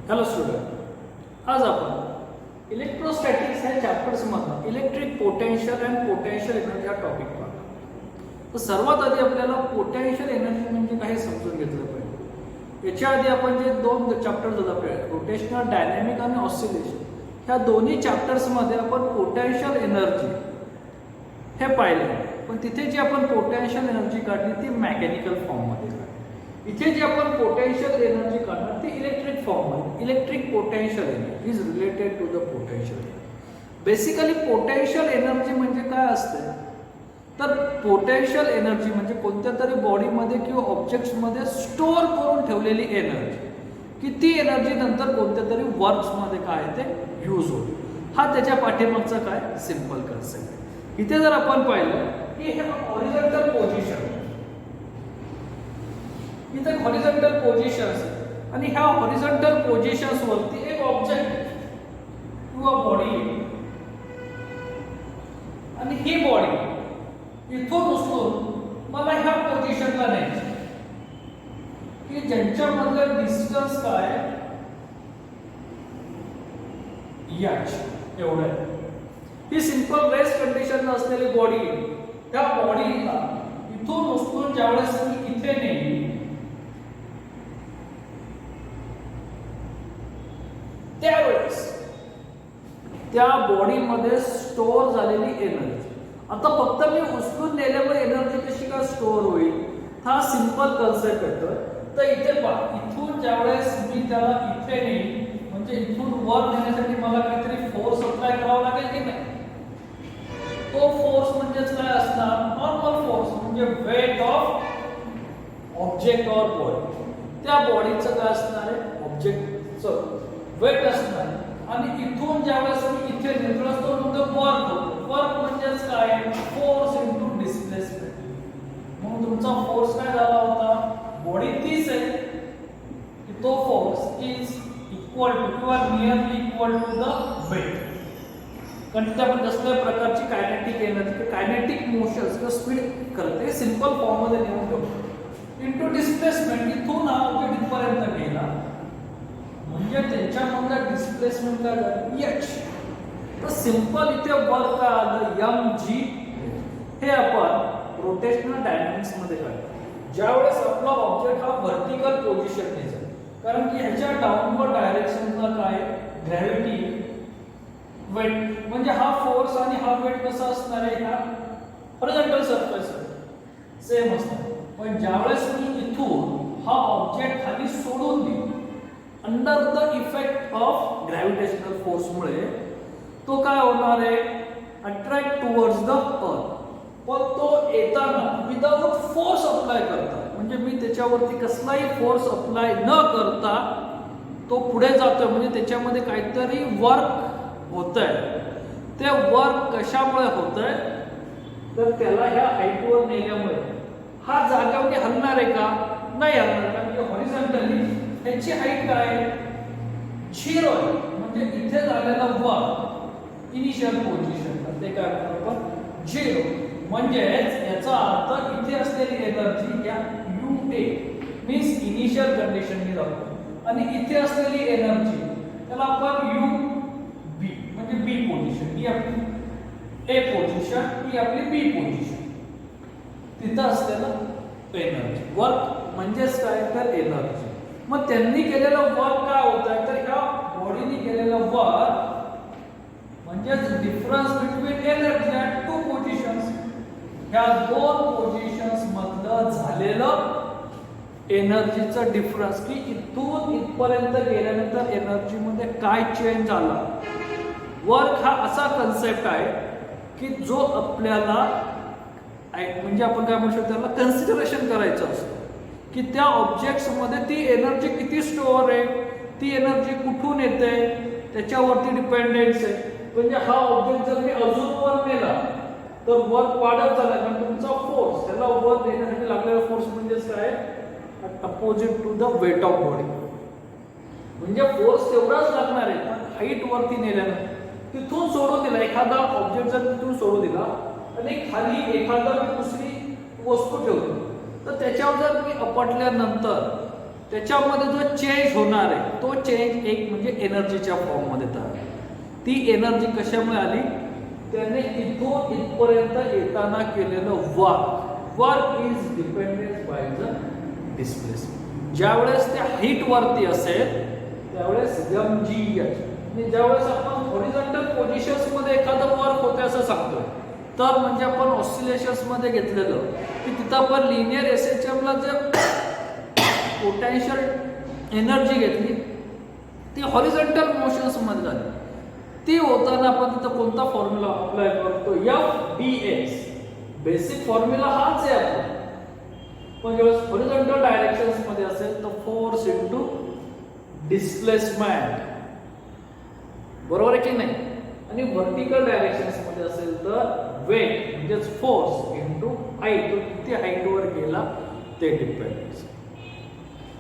Hello student, आज आपण electrostatics ह्या चॅप्टर्समधनं electric potential and potential energy हा टॉपिक पाहतो. तर सर्वात आधी आपल्याला पोटेन्शियल एनर्जी म्हणजे काय हे समजून घेतलं पाहिजे. याच्या आधी आपण जे दोन चॅप्टर्स होते आपले रोटेशनल डायनॅमिक आणि ऑसिलेशन, ह्या दोन्ही चॅप्टर्समध्ये आपण पोटेन्शियल एनर्जी हे पाहिलं. पण तिथे जी आपण पोटेन्शियल एनर्जी काढली ती मेकॅनिकल फॉर्ममध्ये काढली. इथे जी आपण पोटेन्शियल एनर्जी काढणार ती इलेक्ट्रिक फॉर्ममध्ये. Electric potential energy is related to the potential. Basically potential energy म्हणजे काय असते, तर पोटेन्शियल एनर्जी म्हणजे कोणत्या तरी बॉडीमध्ये किंवा ऑब्जेक्ट्समध्ये स्टोअर करून ठेवलेली एनर्जी, की ती एनर्जी नंतर कोणत्या तरी वर्क्समध्ये काय ते यूज होते. हा त्याच्या पाठीमागचा काय सिंपल कन्सेप्ट आहे. इथे जर आपण पाहिलं की हे हॉरिझॉन्टल पोझिशन, इथे हॉरिझॉन्टल पोझिशन्स आणि ह्या हॉरिझॉन्टल पोझिशन्स वरती एक ऑब्जेक्ट किंवा बॉडी आणि ही बॉडी इथून उचलून मला ह्या पोझिशनला न्यायची, की ज्यांच्यामधलं डिस्टन्स काय याच एवढं आहे. ही सिंपल रेस्ट कंडिशन असलेली बॉडी, त्या बॉडीला इथून उचलून ज्यावेळेस मी इथे नेली त्यावेळेस त्या बॉडीमध्ये स्टोअर झालेली एनर्जी. आता फक्त मी उचलून नेल्यामुळे एनर्जी कशी काय स्टोअर होईल, हा सिंपल कन्सेप्ट येतोय. तर इथे पहा, इथून ज्यावेळेस मी त्याला इथे नेईन म्हणजे इथून वर नेण्यासाठी मला काहीतरी फोर्स अप्लाय करावा लागेल की नाही. तो फोर्स म्हणजेच काय असणार, नॉर्मल फोर्स म्हणजे weight of object or body. त्या बॉडीचं काय असणार आहे, ऑब्जेक्टचं वेट असणार. आणि इथून ज्यावेळेस मी इथे नेतो तो म्हणतो वर्क होतो. वर्क म्हणजेच काय, फोर्स इनटू डिस्प्लेसमेंट. म्हणून तुमचा फोर्स काय झाला होता, बॉडी तीच आहे की तो फोर्स इज इक्वल टू किंवा nearly equal to the weight. कारण तिथे आपण कसल्या प्रकारची कायनेटिक एनर्जी, कायनेटिक मोशन्स किंवा स्पीड करते सिंपल फॉर्म मध्ये लिहून ठेवतो इनटू डिस्प्लेसमेंट. इथून हा ऑब्जेक्ट इथपर्यंत गेला म्हणजे त्याच्यामधलं डिस्प्लेसमेंट काय झालं, एच. तर सिंपल इथे वर्क काय आलं, एम जी. हे आपण रोटेशनल डायनॅमिक्स मध्ये काढतो. ज्यावेळेस आपला ऑब्जेक्ट हा व्हर्टिकल पोझिशन ने जाईल, कारण की ह्याच्या डाऊनवर्ड डायरेक्शनला काय ग्रॅव्हिटी वेट म्हणजे हा फोर्स आणि हा वेट कसा असणार आहे, ह्या हॉरिझॉन्टल सरफेस सेम असणार. पण ज्यावेळेस मी इथून हा ऑब्जेक्ट खाली सोडून देईन under the effect of gravitational force मुळे तो काय होणार आहे, अट्रॅक्ट टुवर्ड्स द अर्थ. पण तो येताना विदाउट फोर्स अप्लाय करता, म्हणजे मी त्याच्यावरती कसलाही फोर्स अप्लाय न करता तो पुढे जातोय. म्हणजे त्याच्यामध्ये काहीतरी वर्क होतंय. ते वर्क कशामुळे होतंय, तर त्याला ह्या हाईटवर नेल्यामुळे. हा जागेवरती हलणार आहे का, नाही हलणार, कारण की हॉरिझॉन्टली त्याची हाईट काय आहे, 0 आहे. म्हणजे इथे झालेला वर्क इनिशियल पोझिशन ते काय आपण 0. म्हणजेच याचा अर्थ इथे असलेली एनर्जी या UA मीन्स इनिशियल कंडिशन ने दाखवतो, आणि इथे असलेली एनर्जी त्याला आपण UB म्हणजे B पोझिशन, ही आपली A पोझिशन, ही आपली B पोझिशन. तिथं असलेलं एनर्जी वर्क म्हणजेच काय, तर एनर्जी. मग त्यांनी केलेलं वर्क काय होत आहे, तर ह्या बॉडीने केलेलं वर्क म्हणजेच difference between energy at two positions. ह्या दोन पोझिशन्स मधलं झालेलं एनर्जीचं डिफरन्स, की इथून इथपर्यंत गेल्यानंतर एनर्जी मध्ये काय चेंज झाला. वर्क हा असा कन्सेप्ट आहे की जो आपल्याला म्हणजे आपण काय म्हणू शकतो, त्याला कन्सिडरेशन करायचं असतं की त्या ऑब्जेक्ट्स मध्ये ती एनर्जी किती स्टोअर आहे, ती एनर्जी कुठून येते त्याच्यावरती डिपेंडेन्स आहे. म्हणजे हा ऑब्जेक्ट जर मी अजून वर नेला तर वर्क वाढत झाला, कारण तुमचा फोर्स त्याला वर नेण्यासाठी लागलेला फोर्स म्हणजेच काय, opposite to the weight of body. म्हणजे फोर्स तेवढाच लागणार आहे, पण हाईट वरती नेल्यानं तिथून सोडून दिला एखादा ऑब्जेक्ट, जर तिथून सोडून दिला आणि खाली एखादा मी दुसरी वस्तू ठेवतो, तर त्याच्यावर जर मी आपटल्यानंतर त्याच्यामध्ये जो चेंज होणार आहे तो चेंज एक म्हणजे एनर्जीच्या फॉर्ममध्ये तयार. ती एनर्जी कशामुळे आली? त्याने इथून इथपर्यंत येताना केलेलं work is depended by the displacement. ज्यावेळेस त्या हिट वरती असेल त्यावेळेस mgh, आणि ज्यावेळेस आपण हॉरिझॉन्टल पोझिशन्स मध्ये एखादं वर्क होते असं सांगतोय तर म्हणजे आपण ऑसिलेशन्स मध्ये घेतलेलं की तिथं आपण लिनियर एसएचएम ला जे पोटेन्शियल एनर्जी घेतली ती हॉरिझॉन्टल मोशन्स मध्ये झाली. ती होताना आपण तिथं कोणता फॉर्म्युला अप्लाय करतो? FDX. बेसिक फॉर्म्युला हाच आहे आपला. पण जेव्हा हॉरिझॉन्टल डायरेक्शन्स मध्ये असेल तर फोर्स इनटू डिस्प्लेसमेंट, बरोबर आहे की नाही? आणि व्हर्टिकल डायरेक्शन्स मध्ये असेल तर वेट म्हणजेच फोर्स इनटू हाईट, किती हाईट वर गेला ते डिपेंड्स.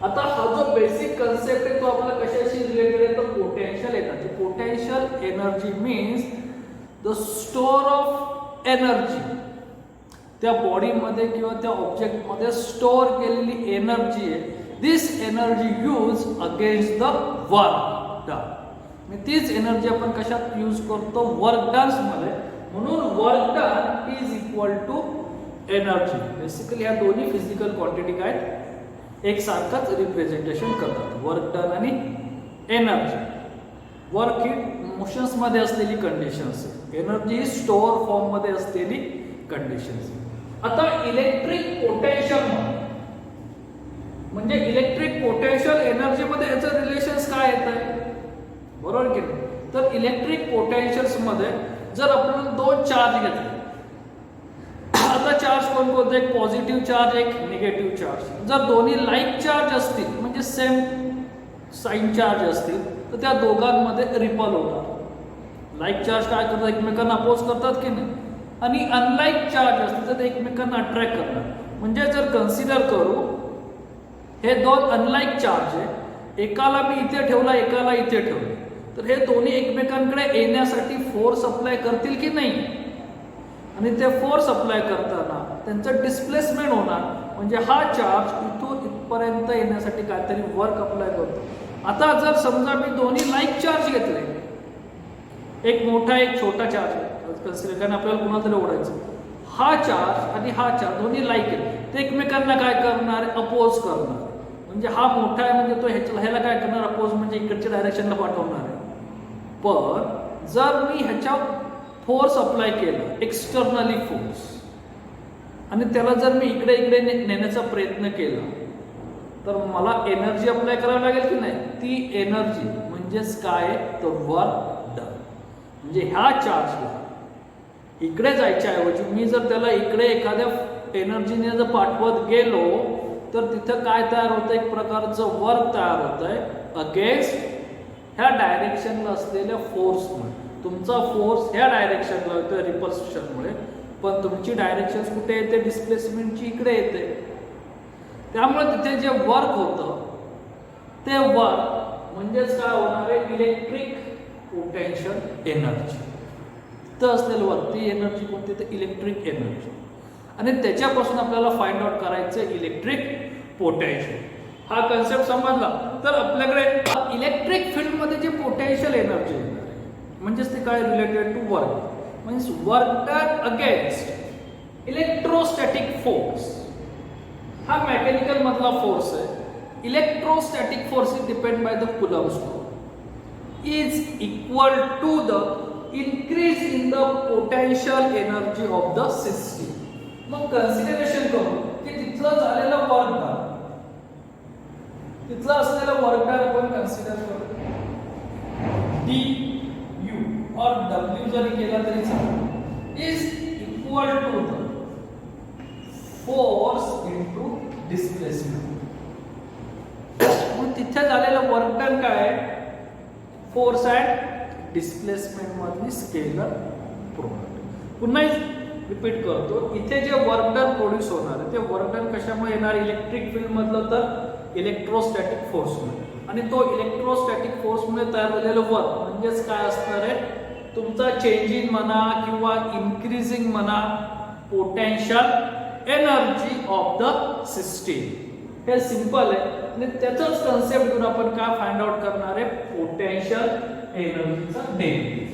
आता हा जो बेसिक कन्सेप्ट आहे तो आपला कशाशी रिलेटेड आहे? तर potential energy. Potential energy means the store of energy. त्या बॉडीमध्ये किंवा त्या ऑब्जेक्टमध्ये स्टोर केलेली एनर्जी आहे. This energy use against the work done. तीच एनर्जी आपण कशात यूज करतो? वर्क डन्स मध्ये. म्हणून work done is equal to energy. Basically ह्या दोन्ही फिजिकल क्वांटिटी काय एक सारखाच रिप्रेझेंटेशन करतात, वर्क डन आणि एनर्जी. वर्क ही मोशन्स मध्ये असलेली कंडिशन्स, एनर्जी ही स्टोअर फॉर्म मध्ये असलेली कंडिशन्स. आता इलेक्ट्रिक पोटेन्शियल म्हणजे इलेक्ट्रिक पोटेन्शियल एनर्जी मध्ये याचं रिलेशन्स काय येत आहे? बरोबर की नाही? तर इलेक्ट्रिक पोटेन्शियल्स मध्ये जर आपण दोन चार्ज घेतले, आता चार्ज कोणकोणते? एक पॉझिटिव्ह चार्ज, एक निगेटिव्ह चार्ज. जर दोन्ही लाईक चार्ज असतील म्हणजे सेम साइन चार्ज असतील तर त्या दोघांमध्ये रिपल होतात. लाईक चार्ज काय करतात? एकमेकांना अपोज करतात की नाही? आणि अनलाईक चार्ज असतील तर ते एकमेकांना अट्रॅक्ट करतात. म्हणजे जर कन्सिडर करू हे दोन अनलाईक चार्ज आहे, एकाला मी इथे ठेवला एकाला इथे ठेवलं, तर हे दोन्ही एकमेकांकडे येण्यासाठी फोर्स अप्लाय करतील की नाही? आणि ते फोर्स अप्लाय करताना त्यांचं डिस्प्लेसमेंट होणार. म्हणजे हा चार्ज इथून इथपर्यंत येण्यासाठी काहीतरी वर्क अप्लाय करतो. आता जर समजा मी दोन्ही लाईक चार्ज घेतले, एक मोठा एक छोटा चार्ज कन्सिडर, कारण आपल्याला कुणाला तरी ओढायचं, हा चार्ज आणि हा चार्ज दोन्ही लाईक आहे, ते एकमेकांना काय करणार? अपोज करणार. म्हणजे हा मोठा आहे म्हणजे तो ह्याला काय करणार? अपोज म्हणजे इकडच्या डायरेक्शनला पाठवणार आहे. पण जर मी ह्याच्या फोर्स अप्लाय केला, एक्सटर्नली फोर्स, आणि त्याला जर मी इकडे इकडे नेण्याचा प्रयत्न केला तर मला एनर्जी अप्लाय करावी लागेल की नाही? ती एनर्जी म्हणजेच काय? तर वर्क डन. म्हणजे ह्या चार्जला इकडे जायच्या ऐवजी मी जर त्याला इकडे एखाद्या एनर्जीने जर पाठवत गेलो तर तिथं काय तयार होतं? एक प्रकारचं वर्क तयार होतंय अगेन्स्ट ह्या डायरेक्शनला असलेल्या फोर्समुळे. तुमचा फोर्स ह्या डायरेक्शनला होतो रिपल्शनमुळे, पण तुमची डायरेक्शन कुठे येते? डिस्प्लेसमेंटची इकडे येते. त्यामुळे तिथे जे वर्क होतं ते वर्क म्हणजेच काय होणार आहे? Electric potential energy. तिथं असलेलं वर्क, ती एनर्जी कोणती? तर इलेक्ट्रिक एनर्जी. आणि त्याच्यापासून आपल्याला फाइंड आउट करायचं इलेक्ट्रिक पोटेन्शियल. हा कन्सेप्ट समजला तर आपल्याकडे इलेक्ट्रिक फील्ड मध्ये जे पोटेन्शियल एनर्जी म्हणजेच ते काय? Related to work, means work done against electrostatic force. हा मेकॅनिकल मधला फोर्स आहे. Electrostatic force is depend by the Coulomb law is equal to the increase in the potential energy of the system. मग consideration करू की तिथलं झालेलं work done, तिथलं असलेलं वर्क डन आपण कन्सिडर करू. du और w जरी केला तरी चालेल, is equal to the force into displacement. मग तिथे झालेलं वर्क डन काय आहे? फोर्स अँड डिस्प्लेसमेंट मधली स्केलर प्रोडक्ट. पुन्हा रिपीट करतो, इथे जे वर्क डन प्रोड्यूस होणार आहे ते वर्क डन कशामुळे येणार? इलेक्ट्रिक फील्ड मधलं तर इलेक्ट्रोस्टॅटिक फोर्समुळे. आणि तो इलेक्ट्रोस्टॅटिक फोर्समुळे तयार झालेलं वर्क म्हणजेच काय असणार आहे? तुमचा चेंजिंग म्हणा किंवा इन्क्रीजिंग म्हणा potential energy of the system. हे सिंपल आहे. आणि त्याचाच कन्सेप्ट घेऊन आपण काय फाइंड आउट करणार आहे, पोटेन्शियल एनर्जीचा derivative.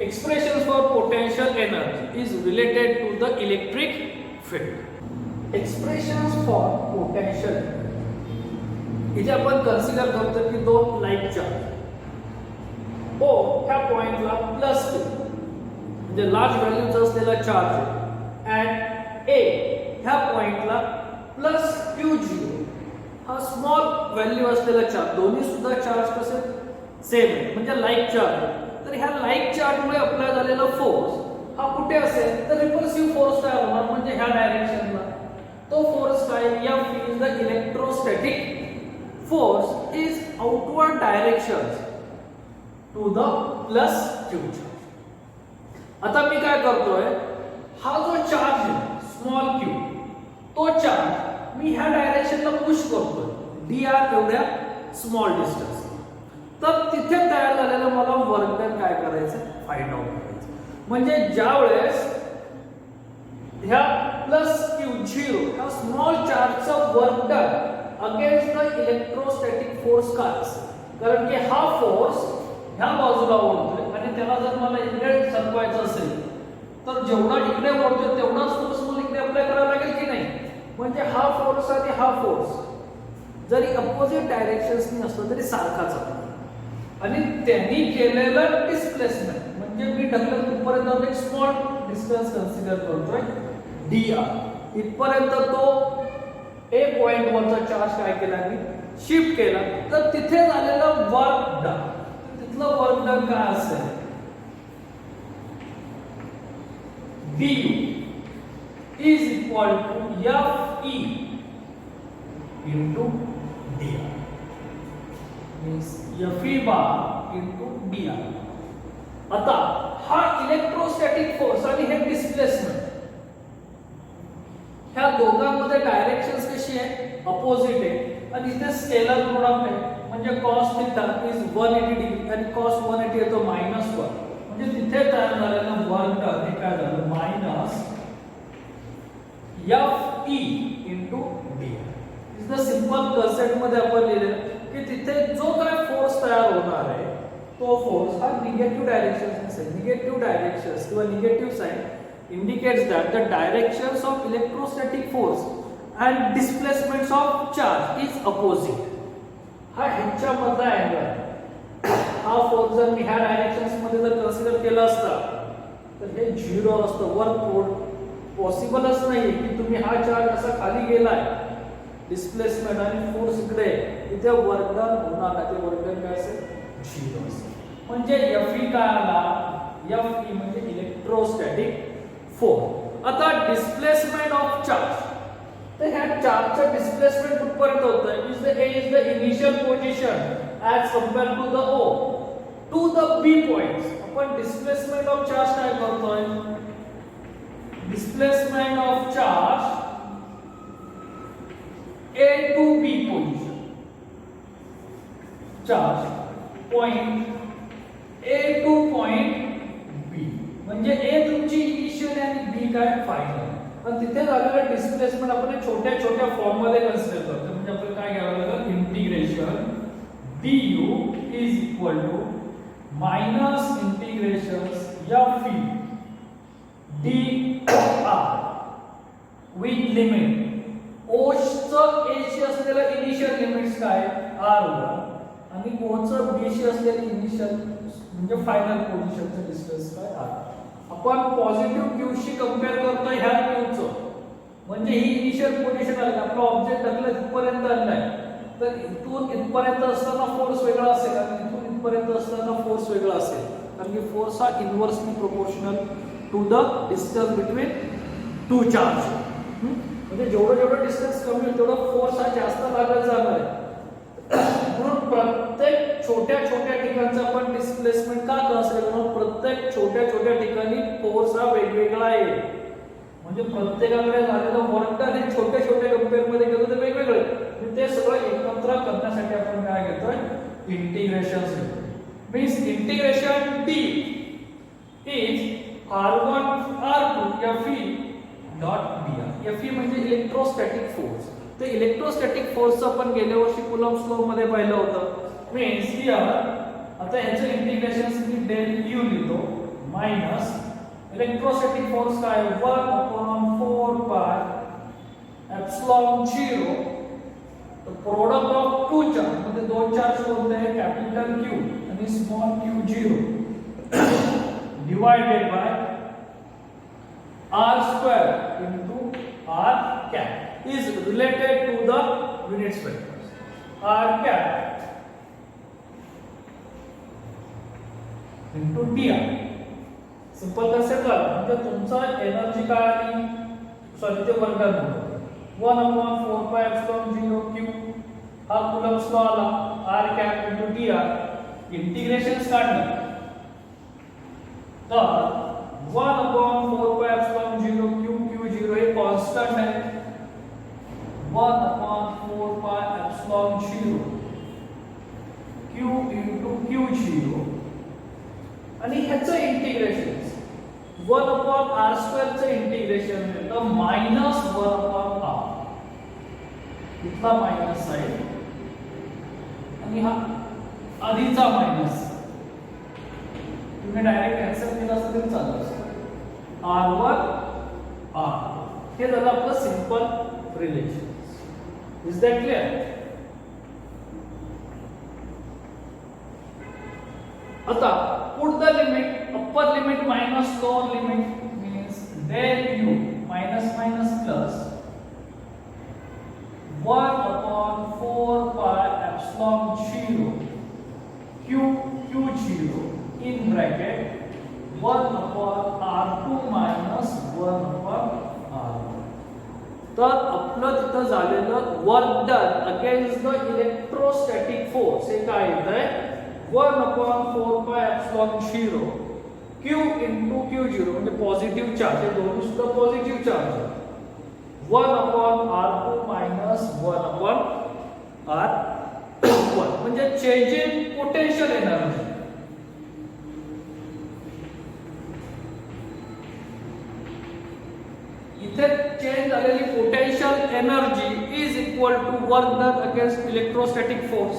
Expressions for potential energy is related to the electric field. Expressions for potential इथे आपण कन्सिडर करतो की दोन लाईक चार्ज ओ ह्या पॉइंटला प्लस Q म्हणजे लार्ज व्हॅल्यूचा असलेला चार्ज आहे अँड ए ह्या पॉइंटला प्लस Q0 हा स्मॉल व्हॅल्यू असलेला चार्ज, दोन्ही सुद्धा चार्ज कसे सेम आहे म्हणजे लाईक चार्ज. तर ह्या लाईक चार्जमुळे अप्लाय झालेला फोर्स हा कुठे असेल तर रिपल्सिव्ह फोर्स तयार होणार म्हणजे ह्या डायरेक्शनला. तो फोर्स काय, F is the electrostatic force is outward direction to the plus Q charge. आता मी काय करतोय, हा जो चार्ज आहे स्मॉल q तो चार्ज मी ह्या डायरेक्शनला पुश करतोय dr एवढ्या स्मॉल डिस्टन्स. तर तिथे तयार झालेलं मला वर्क डन काय करायचं, फाइंड आउट करायचं. म्हणजे ज्या वेळेस ह्या प्लस Q0 ह्या स्मॉल चार्जचा work done against the electrostatic force काय असेल, कारण की हा फोर्स ह्या बाजूला ओढतोय आणि त्याला जर मला इकडे सरकवायचं असेल तर जेवढा इकडे ओढतोय तेवढाच फोर्स मला इकडे अप्लाय करावा लागेल की नाही. म्हणजे हा फोर्स आणि हा फोर्स जरी अपोजिट डायरेक्शन्सनी असतो तरी सारखाच आहे. आणि त्यांनी केलेलं डिस्प्लेसमेंट म्हणजे मी ढकलत इथपर्यंत एक स्मॉल डिस्टन्स कन्सिडर करतोय dr, इथपर्यंत तो ए पॉइंट वरचा चार्ज काय केला मी शिफ्ट केला, तर तिथे झालेलं वर्क डन, तिथलं वर्क डन काय असेल, du is equal to Fe into dr means Fe bar into dr. आता हा इलेक्ट्रोस्टॅटिक फोर्स आणि हे डिस्प्लेसमेंट ह्या दोघांमध्ये डायरेक्शन्स कशी आहे, अपोजिट आहे आणि इथे स्केलर प्रोडक्ट आहे म्हणजे cos थीटा इज 180 डिग्री आणि cos 180 येतो -1 म्हणजे तिथे तयार झालेलं वर्क डन हे काय झालं minus Fe into dr. Is the simple concept मध्ये आपण लिहिलेलं की तिथे जो काय फोर्स तयार होणार आहे तो फोर्स हा निगेटिव्ह डायरेक्शन असेल. निगेटिव्ह डायरेक्शन्स किंवा negative sign indicates that the directions of electrostatic force and displacements of charge is opposite. हा ह्याच्यामधला अँगल हा फोर्स जर मी ह्या डायरेक्शन्स मध्ये जर कन्सिडर केला असता तर हे 0 असतं. वर्क पॉसिबलच नाही की तुम्ही हा चार्ज असा खाली गेलाय डिस्प्लेसमेंट आणि फोर्स इकडे इथे वर्क डन होणार नाही, ते वर्क डन काय असेल 0 असेल. म्हणजे Fe काय आला, Fe म्हणजे इलेक्ट्रोस्टॅटिक फोर्स. आता डिस्प्लेसमेंट ऑफ चार्ज, तर ह्या चार्जचं डिस्प्लेसमेंट कुठपर्यंत होतं, is the A is the initial position as compare to the O to the B points. आपण डिस्प्लेसमेंट ऑफ चार्ज काय करतोय, displacement of charge A to B position, charge point A to point B म्हणजे A तुमची initial आणि B काय final. आणि तिथे झालेलं डिस्प्लेसमेंट आपण छोट्या छोट्या फॉर्म मध्ये कन्सिडर करतो. म्हणजे आपल्याला काय घ्यावं लागेल, integration du is equal to minus integration Fe dr with limit O चं A शी असलेलं इनिशियल लिमिट्स काय r1 आणि O चं B शी असलेलं इनिशियल म्हणजे फायनल पोझिशनचं डिस्टन्स काय r. आपण पॉझिटिव्ह Q शी कंपेअर करतोय ह्या Q चं, म्हणजे ही इनिशियल पोझिशन आली. आपला ऑब्जेक्ट ढकलत इथपर्यंत आलाय तर इथून इथपर्यंत असताना फोर्स वेगळा असेल आणि इथून इथपर्यंत असताना फोर्स वेगळा असेल, कारण की फोर्स हा inversely proportional to the distance between two charge. म्हणजे जेवढं डिस्टन्स कमी होईल तेवढा फोर्स हा जास्त लागत जाणार आहे. म्हणून प्रत्येक छोट्या छोट्या ठिकाणचा आपण डिस्प्लेसमेंट का कन्सिडर करतो, प्रत्येक छोट्या छोट्या ठिकाणी फोर्स हा वेगवेगळा आहे. म्हणजे प्रत्येकाकडे झालेलं वर्क डन हे छोटे छोटे कंपेअर मध्ये गेलो तर वेगवेगळे, म्हणजे ते सगळं एकत्र करण्यासाठी आपण काय घेतोय, इंटिग्रेशन घेतोय. Means integration D is r1 r2 fe dot br. fe म्हणजे इलेक्ट्रोस्टॅटिक फोर्स. ते इलेक्ट्रोस्टॅटिक फोर्सचं आपण गेल्या वर्षी कुलम्ब्स लॉ मध्ये पाहिलं होतं. मीन्स हियर आता याचं इंटिग्रेशन मी डेल यू लिहितो मायनस इलेक्ट्रोस्टॅटिक फोर्स काय 1/4 pi epsilon 0 product of two charge म्हणजे दोन चार्ज कोणते आहे, कॅपिटल क्यू आणि small q 0 divided by r square into r cap is related to the unit vectors. r cap into dr. Simple concept झाला. म्हणजे तुमचा एनर्जी काय आली, सॉरी ते वर्क डन होतं 1/4 पाय एप्सिलॉन 0 q हा कुलम्ब्स लॉ आला, r cap into dr integration काढलं तर 1/4 पाय एप्सिलॉन 0 q0 हे कांस्टेंट आहे, 1/4 pi epsilon 0 q into q0 आणि ह्याचं इंटिग्रेशन 1/r² चं इंटिग्रेशन मिळतं -1/r. इथला मायनस साइन आणि हा आधीचा मायनस तुम्ही डायरेक्ट कॅन्सल केला असं तरी चालतं. r1 r हे झालं आपलं simple relation. Is that clear? आता put the limit, upper limit minus lower limit means del u minus minus plus 1/4 pi epsilon 0 q0 in bracket 1/r2 minus 1/r1. तर आपलं तिथं झालेलं work done against the electrostatic force हे काय येतंय 1/4 pi epsilon 0 q into q0 म्हणजे positive charge, हे दोन्ही सुद्धा पॉझिटिव्ह चार्ज आहे, 1/r2 minus 1/r1 म्हणजे चेंज इन पोटेन्शियल एनर्जी. इथे चेंज झालेली potential energy is equal to work done against electrostatic force.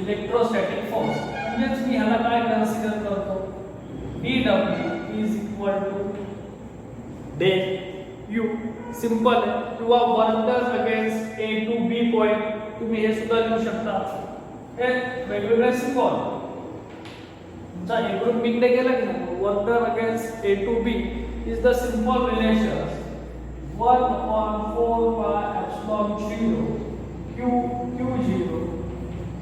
Electrostatic force म्हणजेच मी ह्याला काय कन्सिडर करतो, dw is equal to del u. Simple आहे. किंवा work done against a to b point तुम्ही हे सुद्धा लिहू शकता. हे वेगवेगळे सिंबल तुमचा इकडून b कडे गेला की नाही, work done against a to b is the simple relation 1/4 pi epsilon 0 q0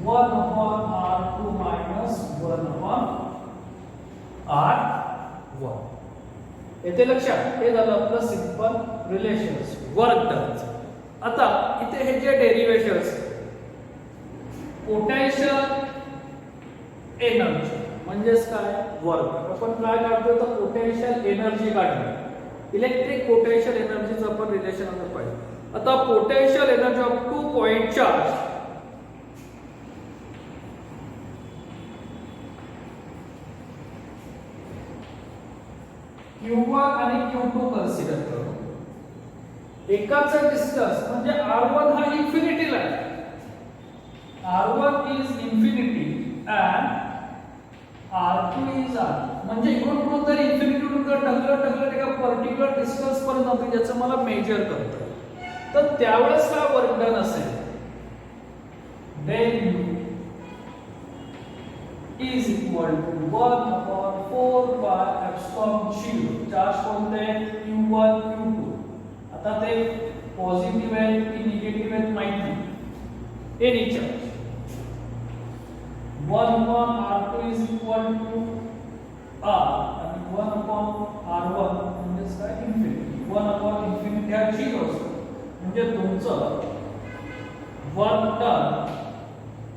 1/r2 minus 1/r1. येथे लक्षात हे झालं आपलं सिंपल रिलेशन्स वर्क डन. आता इथे हे जे डेरिव्हेशन्स पोटेन्शियल एनर्जी म्हणजेच काय वर्क, आपण काय काढतोय तर पोटेन्शियल एनर्जी काढली, इलेक्ट्रिक पोटेन्शियल एनर्जीचं आपण रिलेशन आता पाहिजे. आता potential energy of 2 point charge Q1 आणि Q2 कन्सिडर करू. एकाचा डिस्टन्स म्हणजे R1 हा इन्फिनिटीला आहे, R1 is infinity and R2 is R. म्हणजे इकडून कुठून तरी इन्फिनिटीकडून ढकलत एका पर्टिक्युलर डिस्टन्स पर्यंत आपण ज्याचं मला मेजर करतो, तर त्यावेळेस काय वर्क डन असेल, del U is equal to 1/4 pi epsilon 0. Charge कोणते q1 q2. आता ते पॉझिटिव्ह आहे की निगेटिव्ह आहेत माहित नाही, any charge 1/r2 is equal to r आणि 1/r1 म्हणजे काय इन्फिनिटी. 1/∞ हा 0 असतो. म्हणजे तुमचं work done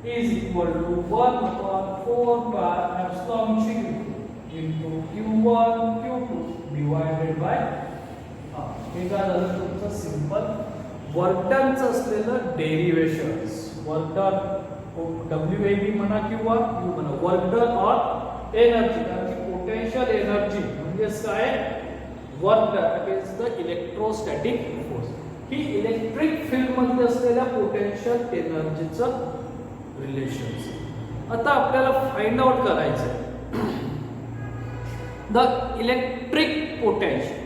is equal to 1 upon 4 pi epsilon Q into Q1 Q2 divided by R. हे काय झालं तुमचं सिंपल वर्क डनचं असलेलं डेरिव्हेशन्स. वर्क डन WAB म्हणा किंवा U म्हणा, वर्क डन ऑर एनर्जी, कारण की पोटेन्शियल एनर्जी म्हणजे काय, work done against the electrostatic force. He electric field मध्ये असलेल्या पोटेन्शियल एनर्जीचं रिलेशन्स. आता आपल्याला फाइंड आउट करायचं आहे द इलेक्ट्रिक पोटेन्शियल.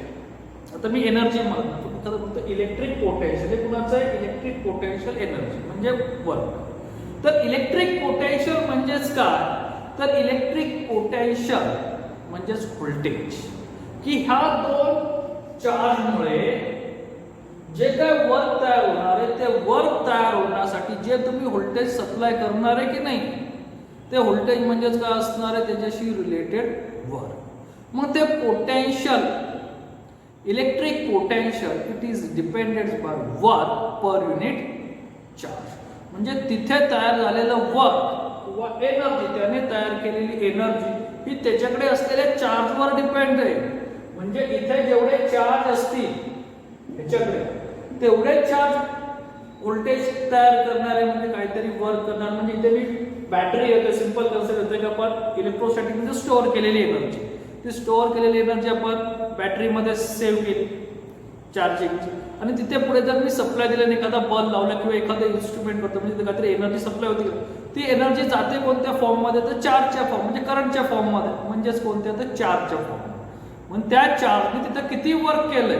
आता मी एनर्जी म्हणतो, तुम्ही खरं म्हणतो इलेक्ट्रिक पोटेन्शियल. हे कुणाचं आहे, इलेक्ट्रिक पोटेन्शियल एनर्जी म्हणजे वर्क. तर इलेक्ट्रिक पोटेन्शियल म्हणजेच काय, तर इलेक्ट्रिक पोटेन्शियल म्हणजेच व्होल्टेज, की ह्या दोन चार्जमुळे जे काय वर्क तयार होणार आहे, ते वर्क तयार होण्यासाठी जे तुम्ही व्होल्टेज सप्लाय करणार आहे की नाही, ते व्होल्टेज म्हणजेच काय असणार आहे, त्याच्याशी रिलेटेड वर्क. मग ते potential, electric potential it is depended by work per unit charge. म्हणजे तिथे तयार झालेलं वर्क किंवा एनर्जी, त्याने तयार केलेली एनर्जी ही त्याच्याकडे असलेल्या चार्जवर डिपेंड आहे. म्हणजे इथे जेवढे चार्ज असतील ह्याच्याकडे, तेवढे चार्ज व्होल्टेज तयार करणारे म्हणजे काहीतरी वर्क करणार. म्हणजे इथे मी बॅटरी येते, सिंपल कन्सेप्ट येते की आपण इलेक्ट्रोस्टॅटिक मध्ये स्टोअर केलेली एनर्जी, ती स्टोअर केलेली एनर्जी आपण बॅटरीमध्ये सेव्ह केली चार्जिंगची, आणि तिथे पुढे जर मी सप्लाय दिला, एखादा बल्ब लावला किंवा एखादं इन्स्ट्रुमेंट करतो, म्हणजे काहीतरी एनर्जी सप्लाय होती, ती एनर्जी जाते कोणत्या फॉर्म मध्ये, तर चार्जच्या फॉर्म म्हणजे करंटच्या फॉर्म मध्ये, म्हणजेच कोणत्या, तर चार्जच्या फॉर्म. म्हणून त्या चार्जने तिथं किती वर्क केलंय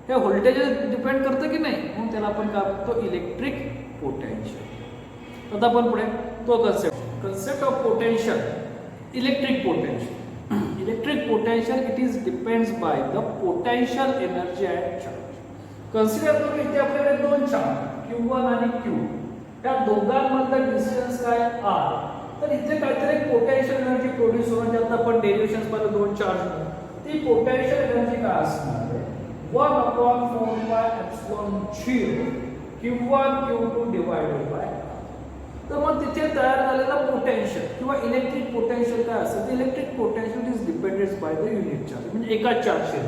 हे व्होल्टेज डिपेंड करतं की नाही, म्हणून त्याला आपण काय म्हणतो, इलेक्ट्रिक पोटेन्शियल. आता आपण पुढे तो concept of potential, electric potential. Electric potential it is depends by the potential energy at charge. Consider करू इथे आपल्याकडे दोन चार्ज Q1 आणि Q, त्या दोघांमधलं डिस्टन्स काय R. तर इथे काहीतरी पोटेन्शियल एनर्जी प्रोड्यूस होणार, ज्यात आपण डेरिव्हेशन्स पाहिलं दोन चार्ज. ती पोटेन्शियल एनर्जी काय असणार आहे, 1 upon 4 pi epsilon Q Q1 Q2 divided by. तर मग तिथे तयार झालेला पोटेन्शियल किंवा इलेक्ट्रिक पोटेन्शियल काय असेल, electric potential is depended by the unit charge, म्हणजे एका चार्जशी.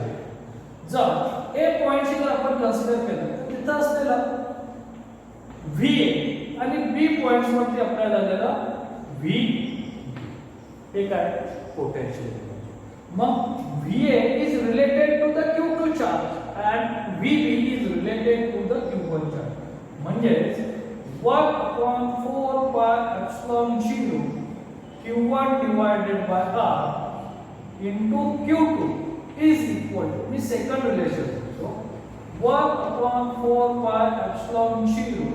जर ए पॉइंटशी जर आपण कन्सिडर केलं, तर तिथं असलेला VA आणि B पॉइंट्स मध्ये आपल्याला झालेला V, हे काय पोटेन्शियल. मग VA is related to the Q2 charge and VB is related to the Q1 charge. म्हणजे 1 upon 4 pi epsilon 0 Q1 divided by R into Q2 is equal to, me second relation घेतो, 1 upon 4 pi epsilon 0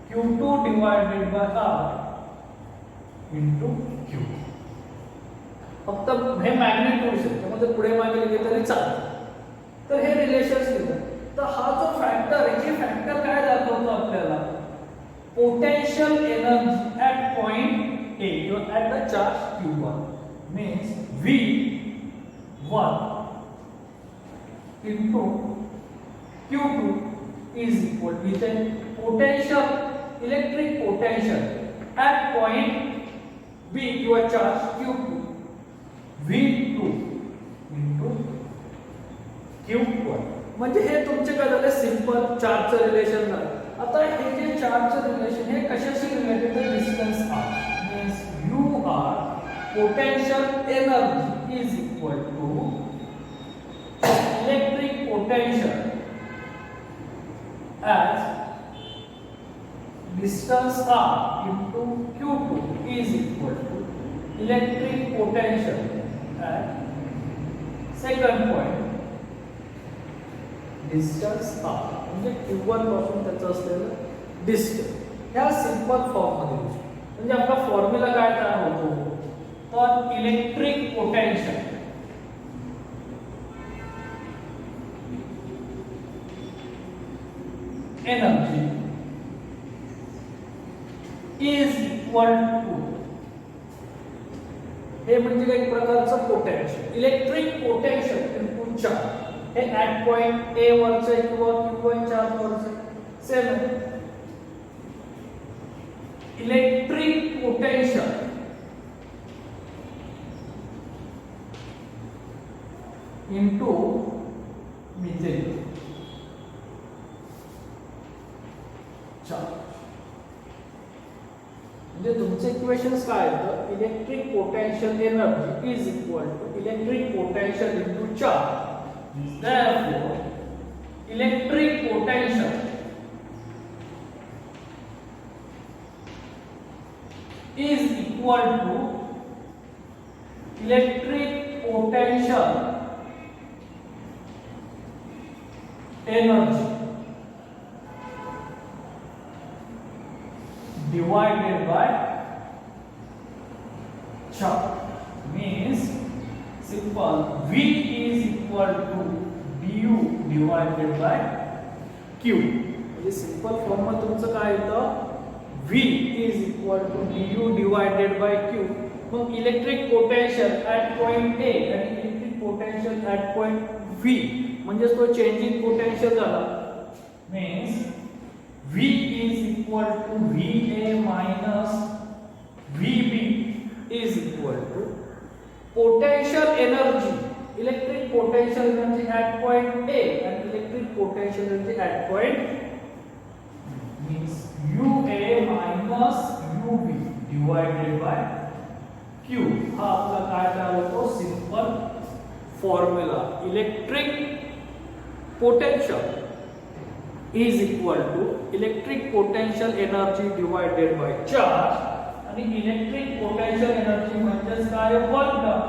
Q2 divided by R into Q. फक्त हे magnitude आहे, त्यामध्ये पुढे मागे लिहिले तरी चालतं. तर हे रिलेशन्स लिहिलं, तर हा जो फॅक्टर आहे, हे फॅक्टर काय दाखवतो आपल्याला, potential energy at point A किंवा at the charge Q1 means V1 into Q2 is equal to, इथे potential, electric potential at point B किंवा charge Q2 V2 into Q1. म्हणजे हे तुमचे काय झाले, सिंपल चार्जचं रिलेशन झालं. आता हे जे चार्जचं रिलेशन हे कशाशी रिलेटेड आहे, distance R means UR potential energy is equal to electric potential as distance R into Q2 is equal to electric potential at second point distance R, म्हणजे Q1 पासून त्याचं असलेलं डिस्टन्स. ह्या सिंपल फॉर्म मध्ये म्हणजे आपला formula काय तयार होतो, तर electric potential energy is equal to, हे म्हणजे काही प्रकारचं potential, electric potential into charge. हे ॲट पॉइंट ए वरचे किंवा Q1 चार्ज वरचे सेम आहे. इलेक्ट्रिक पोटेंशियल इंटू मिथेन चार्ज. म्हणजे तुमचे इक्वेशन्स काय आहेत? Electric potential energy is equal to electric potential into charge. Therefore, electric potential is equal to electric potential energy divided by charge. Means simple, V is equal to du divided by q. म्हणजे simple form मध्ये तुमचं काय येतं? V is equal to du divided by q. मग electric potential at point A आणि electric potential at point V म्हणजे तो changing potential झाला. Means V is equal to VA minus VB is equal to potential energy, electric potential energy at point A and electric potential energy at point means UA minus UB divided by Q. हा आपला काय झाला तो simple formula. Electric potential is equal to electric potential energy divided by charge. आणि electric potential energy म्हणजेच काय? Work done.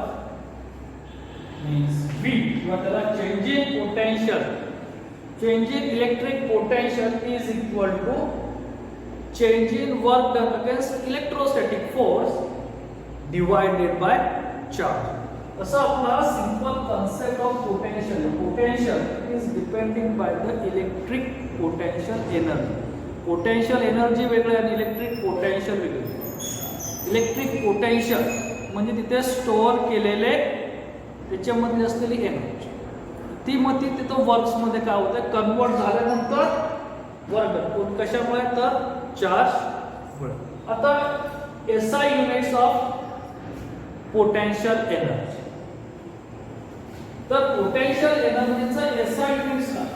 Means V किंवा त्याला changing potential, changing electric potential is equal to changing work done against electrostatic force divided by charge. असं आपला simple concept of potential. Potential is depending by the electric potential energy. Potential energy वेगळी आणि electric potential वेगळी. Electric potential म्हणजे तिथे store केलेले त्याच्यामध्ये असलेली एनर्जी, ती मग ती तिथं वर्क्स मध्ये काय होतं? कन्वर्ट झाल्यानंतर वर्क कशामुळे? तर चार्ज. आता SI units of potential energy. तर पोटेंशियल एनर्जीचं SI युनिट्स काय?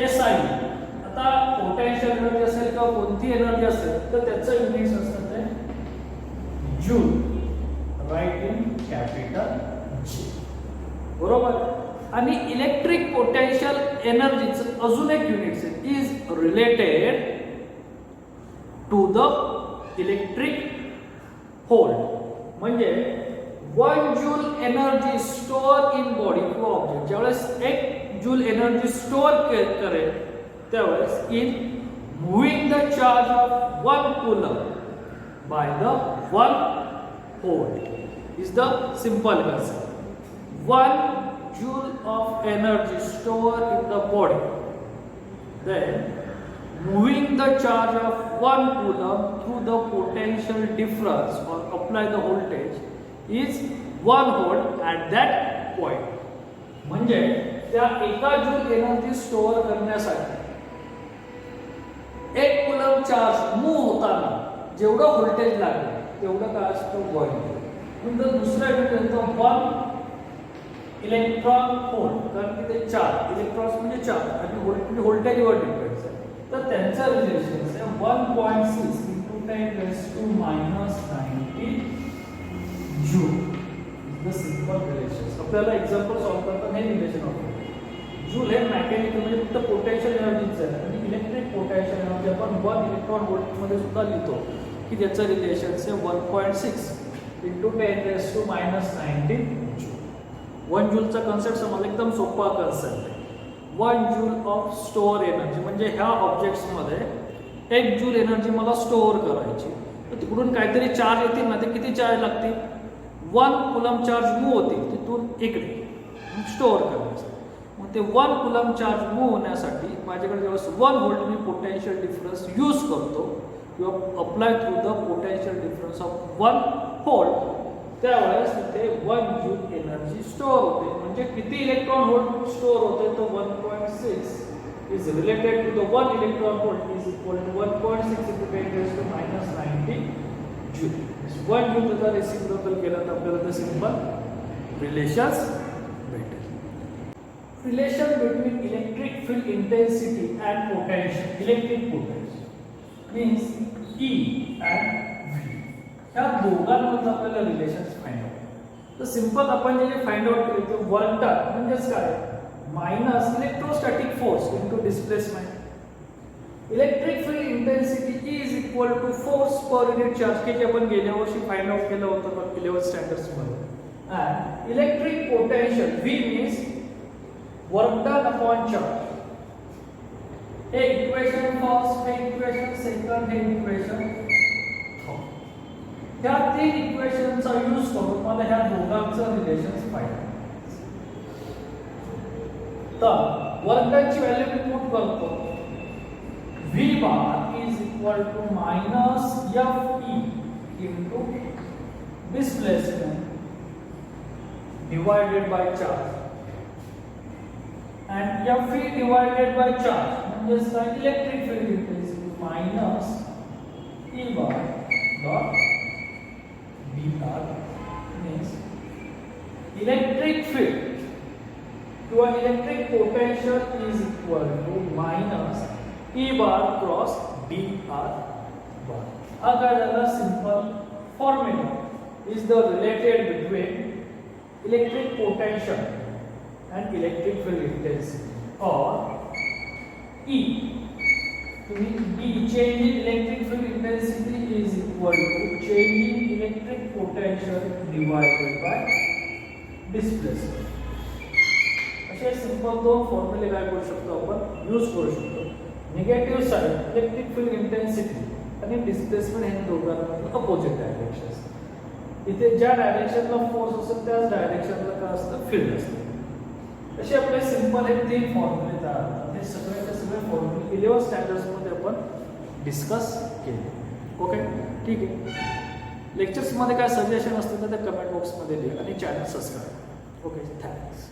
SI. आता पोटेंशियल एनर्जी असेल किंवा कोणती एनर्जी असेल तर त्याचं युनिट्स असतात ते joule. Right in capital G. बरोबर. आणि इलेक्ट्रिक पोटेंशियल एनर्जीचं अजून एक युनिट्स आहे, is related to the electric volt. म्हणजे 1 joule energy store in body किंवा ऑब्जेक्ट ज्यावेळेस 1 जूल एनर्जी स्टोअर करेल त्यावेळेस in moving the charge of 1 coulomb by the 1 volt is the simple concept. 1 joule of energy stored in the body, then moving the charge of 1 coulomb through the potential difference or apply the voltage is 1 volt at that point. म्हणजे त्या एका joule energy store करण्यासाठी 1 coulomb charge move होताना जेवढं voltage लागेल तेवढं काय असतं? 1. नंतर दुसऱ्या युनिटचं 1 इलेक्ट्रॉन होल्ड, कारण की ते चार्ज, इलेक्ट्रॉन्स म्हणजे चार्ज आणि व्होल्ट म्हणजे व्होल्टेजवर डिपेंड आहे. तर त्यांचं रिलेशन आहे 1.6 × 10⁻⁻90 joule. Is the simple relation. आपल्याला एक्झाम्पल सॉल्व्ह करताना हे रिलेशन वापरतो. जूल हे मेकॅनिकल म्हणजे फक्त पोटेन्शियल एनर्जीच आहे आणि इलेक्ट्रिक पोटेन्शियल एनर्जी आपण 1 इलेक्ट्रॉन व्होल्ट मध्ये सुद्धा लिहितो की त्याचं रिलेशन आहे 1.6 × 10⁻90 जूल. 1 जूलचा कन्सेप्ट समजला, एकदम सोपा कन्सेप्ट आहे. 1 जूल ऑफ स्टोअर एनर्जी म्हणजे ह्या ऑब्जेक्ट्समध्ये 1 जूल एनर्जी मला स्टोअर करायची. तर तिकडून काहीतरी चार्ज येतील ना, ते किती चार्ज लागतील? 1 कूलम चार्ज मूव्ह होतील तिथून इकडे स्टोअर करायचं. मग ते 1 कूलम चार्ज मूव्ह होण्यासाठी माझ्याकडे जेव्हा 1 व्होल्ट मी पोटेन्शियल डिफरन्स यूज करतो किंवा apply through the potential difference of 1 volt, त्यावेळेस तिथे 1 जूल एनर्जी स्टोअर होते. म्हणजे किती इलेक्ट्रॉन व्होल्ट स्टोअर होते, तर 1.6 is related to the 1 electron volt is equal to 1.6 into 10 raised to minus 90 joule. 1 joule त्याचा रेसिप्रोकल केला तर आपल्याला ते सिंपल रिलेशन्स भेटेल. Relation between electric field intensity and potential, electric potential means E and V, ह्या दोघांमधलं आपल्याला relations find out. तर सिंपल आपण जे फाइंड आउट केले ते व्होल्टा म्हणजेच काय, minus electrostatic force into displacement. Electric field intensity E is equal to force per unit charge, की जे आपण गेल्या वर्षी फाइंड आउट केलं होतं बघ 11th स्टँडर्ड्स मध्ये. And electric potential V means work done upon charge. हे इक्वेशन फर्स्ट, हे इक्वेशन सेकंड, हे इक्वेशन थर्ड. ह्या तीन इक्वेशनचा यूज करून मला ह्या दोघांचं रिलेशन फाइंड. तर वर्क डनची व्हॅल्यू मी पुट करतो. V bar is equal to minus Fe into displacement divided by charge, and Fe divided by charge म्हणजेच काय, electric field intensity minus E bar dot Br means electric field किंवा electric potential is equal to minus E bar cross Br bar. हा काय झाला, simple formula is the related between electric potential and electric field intensity और E. B, change in electric field intensity is equal to change in electric potential divided by displacement. असे simple दोन फॉर्म्युले काय करू शकतो आपण यूज करू शकतो. Negative side electric field intensity आणि डिस्प्लेसमेंट हे दोघांमध्ये अपोजिट डायरेक्शन्स. इथे ज्या डायरेक्शनला फोर्स असेल त्याच डायरेक्शनला काय असतं, फील्ड असतं. असे आपले सिंपल हे तीन फॉर्म्युले तयार होतात. हे सगळ्याचे सगळे फॉर्म्युले 11th स्टँडर्ड्स मध्ये आपण डिस्कस केले. ओके, ठीक आहे. लेक्चर्स मध्ये काय सजेशन असतील तर ते कमेंट बॉक्स मध्ये लिहा आणि चॅनल सबस्क्राईब. Okay, thanks.